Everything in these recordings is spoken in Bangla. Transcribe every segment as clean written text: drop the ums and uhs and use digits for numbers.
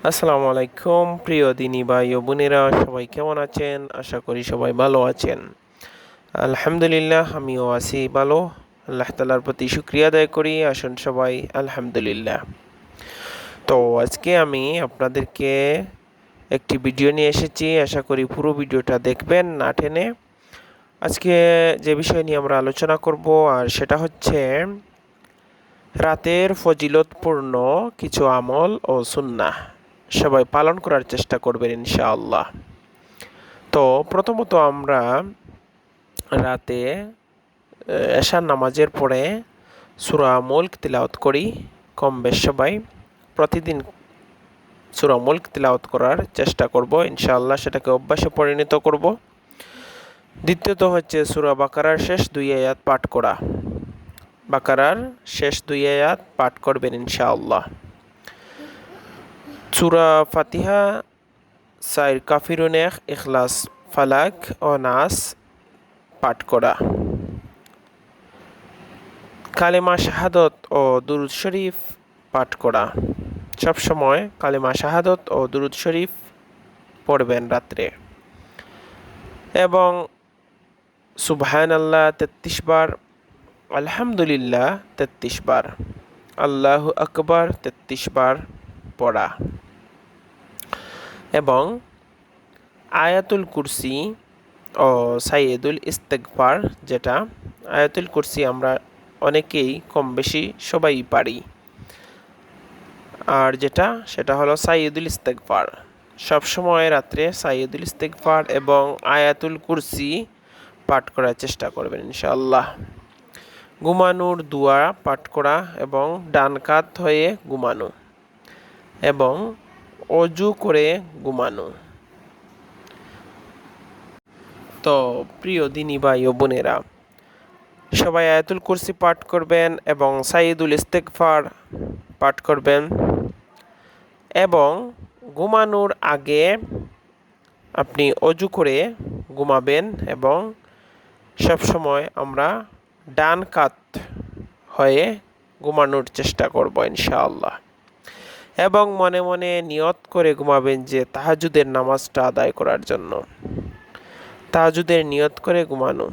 আসসালামু আলাইকুম প্রিয় দিনী ভাই ও বোনেরা, সবাই কেমন আছেন? আশা করি সবাই ভালো আছেন। আলহামদুলিল্লাহ, আমিও আছি ভালো। আল্লাহ তাআলার প্রতি শুকরিয়া আদায় করি। আসুন সবাই আলহামদুলিল্লাহ। তো আজকে আমি আপনাদেরকে একটি ভিডিও নিয়ে এসেছি। আশা করি পুরো ভিডিওটা দেখবেন না টেনে। আজকে যে বিষয় নিয়ে আমরা আলোচনা করব আর সেটা হচ্ছে রাতের ফজিলতপূর্ণ কিছু আমল ও সুন্নাহ সবাই পালন করার চেষ্টা করবেন ইনশাআল্লাহ। তো প্রথমত আমরা রাতে এশার নামাজের পরে সূরা মুলক তিলাওয়াত করি। কম বেশ সবাই প্রতিদিন সূরা মুলক তিলাওয়াত করার চেষ্টা করব ইনশাআল্লাহ, সেটাকে অভ্যাসে পরিণত করব। দ্বিতীয়ত হচ্ছে সূরা বাকারার শেষ 2 আয়াত পাঠ করা। বাকারার শেষ 2 আয়াত পাঠ করবেন ইনশাআল্লাহ। সূরা ফাতিহা, সাইর কাফিরুন, ইখলাস, ফালাক ও নাস পাঠ করা। কালেমা শাহাদত ও দুরুদ শরীফ পাঠ করা। সবসময় কালেমা শাহাদত ও দুরুদ শরীফ পড়বেন রাত্রে। এবং সুবহানাল্লাহ 33 বার, আলহামদুলিল্লাহ 33 বার, আল্লাহু আকবার 33 বার পড়া। এবং আয়াতুল কুরসি ও সাইয়্যিদুল ইস্তেগফার, যেটা আয়াতুল কুরসি আমরা অনেকেই কম বেশি সবাই পারি, আর সেটা হলো সাইয়্যিদুল ইস্তেগফার। সবসময় রাত্রে সাইয়্যিদুল ইস্তেগফার এবং আয়াতুল কুরসি পাঠ করার চেষ্টা করবেন ইনশাআল্লাহ। ঘুমানোর দোয়া পাঠ করা এবং ডান কাত হয়ে ঘুমানো এবং অজু করে ঘুমানো। তো প্রিয় দিনী ভাই ও বোনেরা, সবাই আয়াতুল কুরসি পাঠ করবেন এবং সাইয়্যিদুল ইস্তেগফার পাঠ করবেন। এবং ঘুমানোর আগে আপনি অজু করে ঘুমাবেন এবং সবসময় আমরা ডান কাত হয়ে ঘুমানোর চেষ্টা করব ইনশাআল্লাহ। এবং মনে মনে নিয়ত করে ঘুমাবেন যে তাহাজ্জুদের নামাজটা আদায় করার জন্য। তাহাজ্জুদের নিয়ত করে ঘুমানো।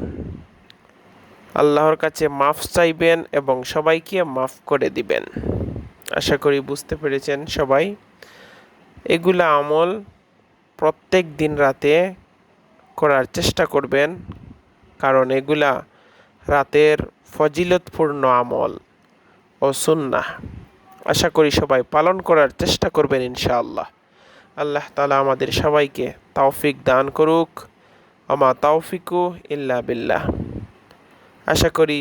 আল্লাহর কাছে মাফ চাইবেন এবং সবাইকে মাফ করে দিবেন। আশা করি বুঝতে পেরেছেন সবাই। এগুলা আমল প্রত্যেক দিন রাতে করার চেষ্টা করবেন, কারণ এগুলা রাতের ফজিলতপূর্ণ আমল ও সুন্নাহ। আশা করি সবাই পালন করার চেষ্টা করবেন ইনশাআল্লাহ। আল্লাহ তাআলা আমাদের সবাইকে তৌফিক দান করুক। আমা তাওফিকু ইল্লা বিল্লাহ। আশা করি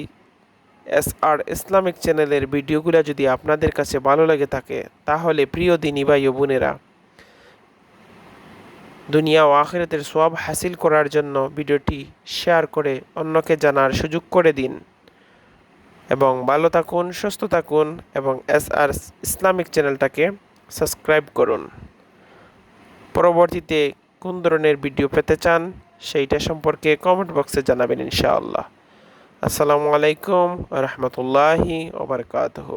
SR ইসলামিক চ্যানেলের ভিডিওগুলো যদি আপনাদের কাছে ভালো লেগে থাকে, তাহলে প্রিয় দিনী ভাই ও বোনেরা, দুনিয়া ও আখিরাতের সওয়াব হাসিল করার জন্য ভিডিওটি শেয়ার করে অন্যকে জানার সুযোগ করে দিন। এবং ভালো থাকুন, সুস্থ থাকুন এবং SR ইসলামিক চ্যানেলটাকে সাবস্ক্রাইব করুন। পরবর্তীতে কোন ধরনের ভিডিও পেতে চান সেইটা সম্পর্কে কমেন্ট বক্সে জানাবেন ইনশাআল্লাহ। আসসালামু আলাইকুম ওয়া রাহমাতুল্লাহি ওয়া বারাকাতুহু।